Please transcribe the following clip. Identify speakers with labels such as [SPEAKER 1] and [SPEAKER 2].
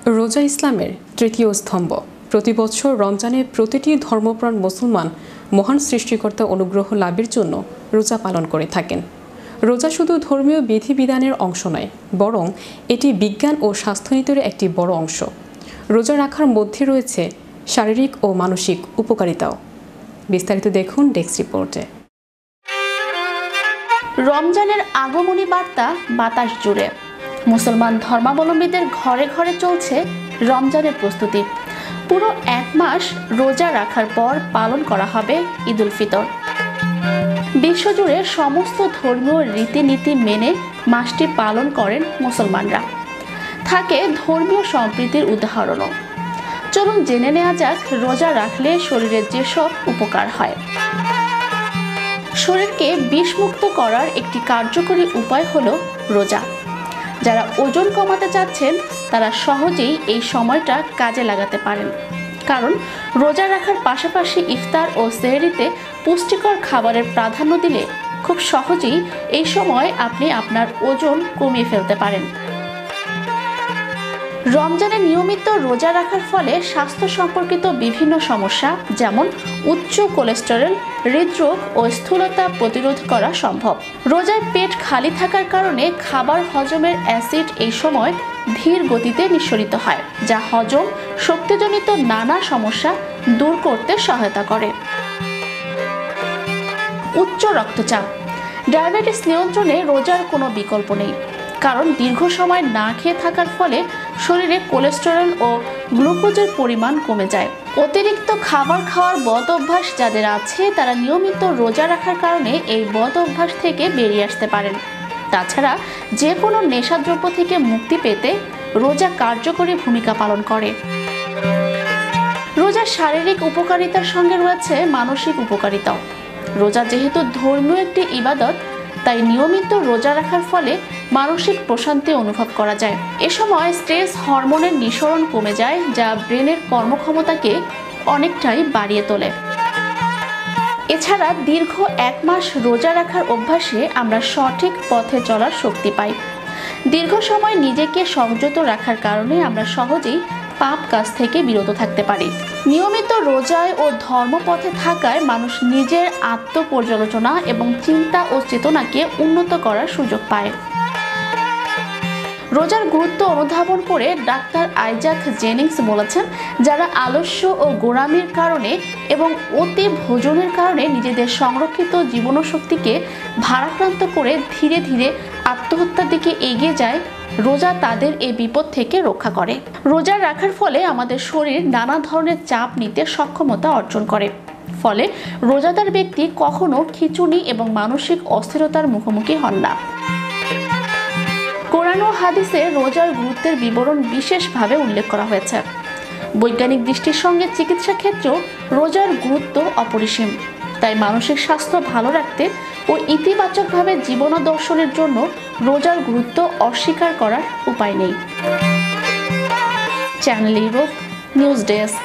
[SPEAKER 1] রোজা ইসলামের তৃতীয় স্তম্ভ। প্রতি বছর রমজানে প্রতিটি ধর্মপ্রাণ মুসলমান মহান সৃষ্টিকর্তা অনুগ্রহ লাভের জন্য রোজা পালন করে থাকেন। রোজা শুধু ধর্মীয় বিধিবিধানের অংশ নয়, বরং এটি বিজ্ঞান ও স্বাস্থ্যনীতির একটি বড় অংশ। রোজা রাখার মধ্যে রয়েছে শারীরিক ও মানসিক উপকারিতাও। বিস্তারিত দেখুন ডেস্ক রিপোর্টে।
[SPEAKER 2] রমজানের আগমনী বার্তা বাতাস জুড়ে। মুসলমান ধর্মাবলম্বীদের ঘরে ঘরে চলছে রমজানের প্রস্তুতি। পুরো এক মাস রোজা রাখার পর পালন করা হবে ঈদ উল ফিতর। বিশ্বজুড়ে সমস্ত ধর্মীয় রীতিনীতি মেনে মাসটি পালন করেন মুসলমানরা। থাকে ধর্মীয় সম্প্রীতির উদাহরণও। চলুন জেনে নেওয়া যাক রোজা রাখলে শরীরের যেসব উপকার হয়। শরীরকে বিষমুক্ত করার একটি কার্যকরী উপায় হলো রোজা। যারা ওজন কমাতে চাচ্ছেন তারা সহজেই এই সময়টা কাজে লাগাতে পারেন, কারণ রোজা রাখার পাশাপাশি ইফতার ও সেহরিতে পুষ্টিকর খাবারের প্রাধান্য দিলে খুব সহজেই এই সময় আপনি আপনার ওজন কমিয়ে ফেলতে পারেন। রমজানে নিয়মিত রোজা রাখার ফলে স্বাস্থ্য সম্পর্কিত বিভিন্ন সমস্যা যেমন উচ্চ কোলেস্টেরল, হৃদরোগ ও স্থূলতা প্রতিরোধ করা সম্ভব। রোজায় পেট খালি থাকার কারণে খাবার হজমের অ্যাসিড এই সময় ধীর গতিতে নিঃসরিত হয়, যা হজম শক্তিজনিত নানা সমস্যা দূর করতে সহায়তা করে। উচ্চ রক্তচাপ। ডায়াবেটিস নিয়ন্ত্রণে রোজার কোনো বিকল্প নেই, কারণ দীর্ঘ সময় না খেয়ে থাকার ফলে শরীরে কোলেস্টেরল ও গ্লুকোজের পরিমাণ কমে যায়। অতিরিক্ত খাবার খাওয়ার বদ অভ্যাস যাদের আছে তারা নিয়মিত রোজা রাখার কারণে এই বদ অভ্যাস থেকে বেরিয়ে আসতে পারেন। তাছাড়া যে কোনো নেশাদ্রব্য থেকে মুক্তি পেতে রোজা কার্যকরী ভূমিকা পালন করে। রোজার শারীরিক উপকারিতার সঙ্গে রয়েছে মানসিক উপকারিতাও। রোজা যেহেতু ধর্মীয় একটি ইবাদত, তাই নিয়মিত রোজা রাখার ফলে মানসিক প্রশান্তি অনুভব করা যায়। এ সময় স্ট্রেস হরমোনের নিঃসরণ কমে যায়, যা ব্রেনের কর্মক্ষমতাকে অনেকটাই বাড়িয়ে তোলে। এছাড়া দীর্ঘ এক মাস রোজা রাখার অভ্যাসে আমরা সঠিক পথে চলার শক্তি পাই। দীর্ঘ সময় নিজেকে সংযত রাখার কারণে আমরা সহজেই পাপ কাজ থেকে বিরত থাকতে পারি। নিয়মিত রোজায় ও ধর্মপথে থাকায় মানুষ নিজের আত্মপর্যালোচনা এবং চিন্তা ও চেতনাকে উন্নত করার সুযোগ পায়। রোজার গুরুত্ব অনুধাবন করে ডাক্তার আইজাক জেনিংস বলেছেন, যারা আলস্য ও গোঁড়ামির কারণে এবং অতি ভোজনের কারণে নিজেদের সংরক্ষিত জীবনশক্তিকে ভারাক্রান্ত করে ধীরে ধীরে আত্মহত্যার দিকে এগিয়ে যায়, রোজা তাদের এই বিপদ থেকে রক্ষা করে। রোজা রাখার ফলে আমাদের শরীর নানা ধরনের চাপ নিতে সক্ষমতা অর্জন করে, ফলে রোজাদার ব্যক্তি কখনো খিঁচুনি এবং মানসিক অস্থিরতার মুখোমুখি হন না। কোরআন ও হাদিসে রোজার গুরুত্বের বিবরণ বিশেষভাবে উল্লেখ করা হয়েছে। বৈজ্ঞানিক দৃষ্টির সঙ্গে চিকিৎসা ক্ষেত্রেও রোজার গুরুত্ব অপরিসীম। তাই মানসিক স্বাস্থ্য ভালো রাখতে ও ইতিবাচকভাবে জীবনাদর্শনের জন্য রোজার গুরুত্ব অস্বীকার করার উপায় নেই। Channel Europe news desk.